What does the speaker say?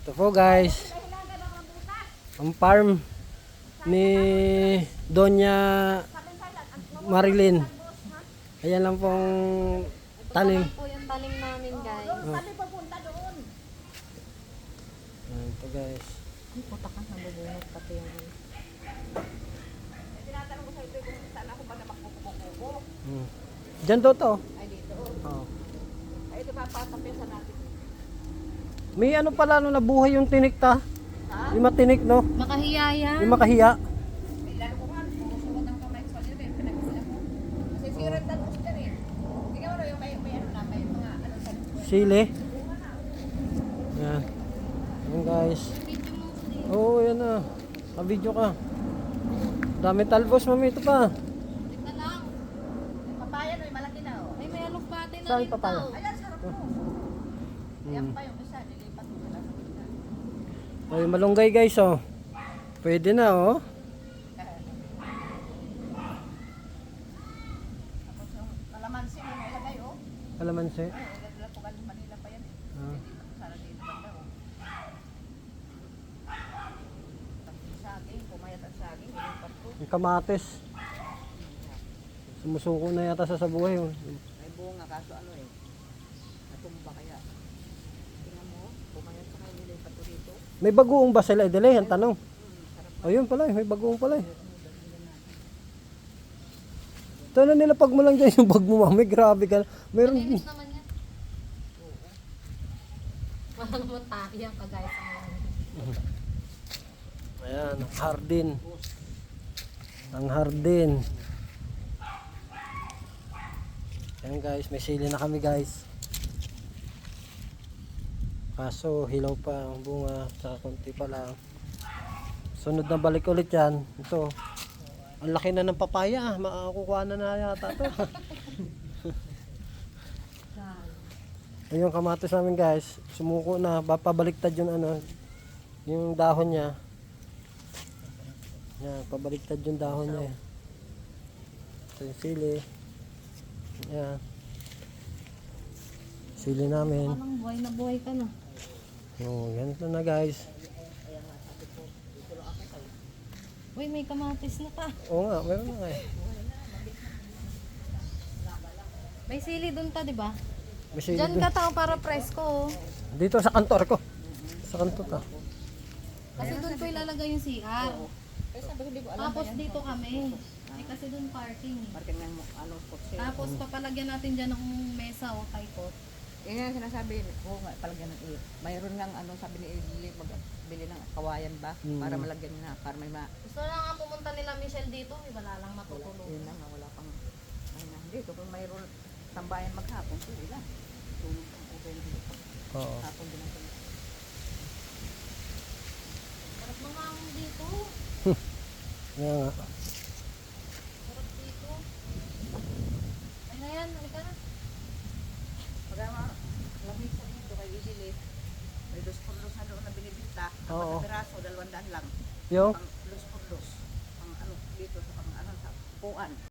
Ito po guys, ang farm ni Doña Marilyn. Ayan lang pong tanim. Ito po yung tanim namin guys. Sabi papunta doon. Ayan ito guys. Ay, puta ka, nabubunot pati yung ano. Tinatanong ko sa ito kung saan ako ba namakbukubo. Diyan daw to. Ay dito. Oh. Ay ito papatapisan natin. May ano pala no, nabuhay yung tinik ta. Ha? Yung matinik no. Makahiya yan. Yung makahiya. May lalo ko nga. Susuot ng kamay sa kanila. Pinagpila ko. Kasi sirat na gusto rin. Tingnan mo na yung may ano na. May mga ano sa Sili. Ayan. Ayan guys. Oo, yan na. Ka-video ka. Dami talbos mami ito pa. Ito lang. may papaya na. May malaki na oh. Ay, may alokbate na Saan rin papaya? daw. Ayan sarap mo. Ayan pa yung isa. Nilipat mo lang sa gitna. Ay, malunggay guys oh. Pwede na oh. Tapos yung kalamansi mo nilagay oh. Kalamansi. Nilagay po galing Manila pa yan eh. Ah. Sana dito banda oh. Tapos saging. Pumayat ang saging. Nilipat ko. Yung kamatis. Sumusuko na yata sa buhay oh. May bunga kaso ano eh. Natumba kaya. Tingnan mo. Pumayat sa kayo nilipat ko dito. May bagoong ba sila idali? Ang tanong. Sarap. Ayun pala, may bagoong pala eh. Ito na nila pag mo lang dyan yung bag mo mami. Grabe ka. Meron din. Malinis naman yan. Walang mataya kagaya sa mga. Ayan, ang hardin. Ang hardin. Ayan guys, may sili na kami guys. Kaso hilaw pa ang bunga, sa konti pa lang. Sunod na balik ulit yan. Ito. Ang laki na ng papaya. Makakukuha na yata ito. Ayun kamatis namin guys. Sumuko na. Papabaliktad yung ano. Yung dahon niya. Yan, pabaliktad yung dahon niya. Ito yung sili. Yan. Sili namin. Parang buhay na buhay ka na. Oh, ganito na guys. Uy, may kamatis na pa. Oo nga, meron na nga eh. May sili dun ta, di ba? May sili Diyan dun. ka tao para presko. Dito sa kantor ko. Sa kantor ka. Kasi dun ko ilalagay yung CR. Kaya sabi ko hindi ko alam Tapos dito kami. Eh, kasi dun parking. Marking ng ano kotse. Tapos papalagyan natin dyan ng mesa o kaikot. Yun yung sinasabi, oo nga, palagyan ng iyo. Mayroon nga ano, sabi ni Edley, magbili ng kawayan ba? Para malagyan na, para may Gusto na nga pumunta nila Michelle dito. Wala lang matutulog. yun lang, wala pang, ay na, dito, kung mayroon tambayan maghapon, pwede lang. Tulog ang open dito. Oo. Hapon din ang Sarap mga among dito. Yan nga. Sarap dito. Ay na yan, halika na. pagka lamig sa dito kay Edley, may 2 punlos na doon na binibita. Oo. Ang piraso, 200 lang. Yo. Pang 2 punlos. Pang ano, dito sa pang ano, sa upuan.